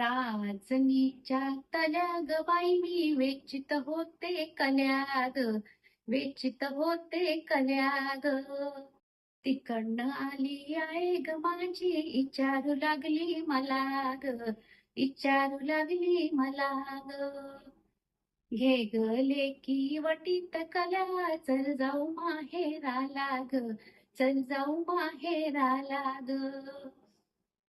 राजनीच्या तल्या ग बाई मी वेचित होते कल्या ग, वेचित होते कल्या ग. तिकडनं आली आहे ग माझी, इचारू लागली मला ग, इचारू लागली मला ग. घे ग लेकी वटीत कल्या, चल जाऊ माहेराला ग, चल जाऊ माहेराला ग.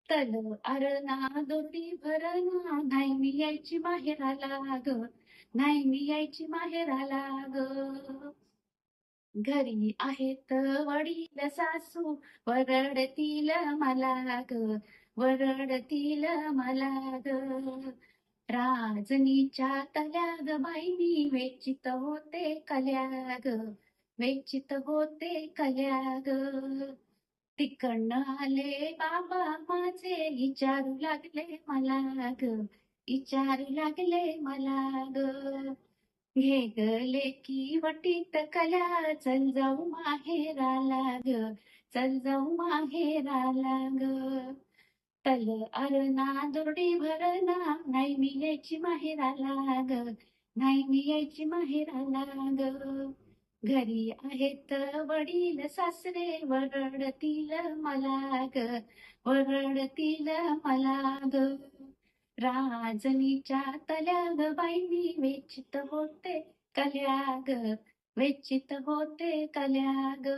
तल अरणा दोरी भरणा, नाही मी यायची माहेराला ग, नाही मी यायची माहेराला ग. घरी आहेत वडील सासू, वरडतील मला ग, वरडतील मला ग. राजनीच्या तल्या ग बाई मी वेचित होते कल्या ग, वेचित होते कल्या ग. तिकडनं आले बाबा माझे, विचारू लागले मला ग, विचारू लागले मला ग. घे ग लेकी वटीत कल्या, चल जाऊ माहेराला ग, चल जाऊ माहेराला ग. तल अरणा दोरडी भरणा, नाही मी यायची माहेराला ग, नाही मी यायची माहेराला ग. घरी आहेत वडील सासरे, वरडतील मला ग, वरडतील मला ग. राजनीच्या तल्या ग बाई मी वेचित होते कल्या ग, वेचित होते कल्या ग.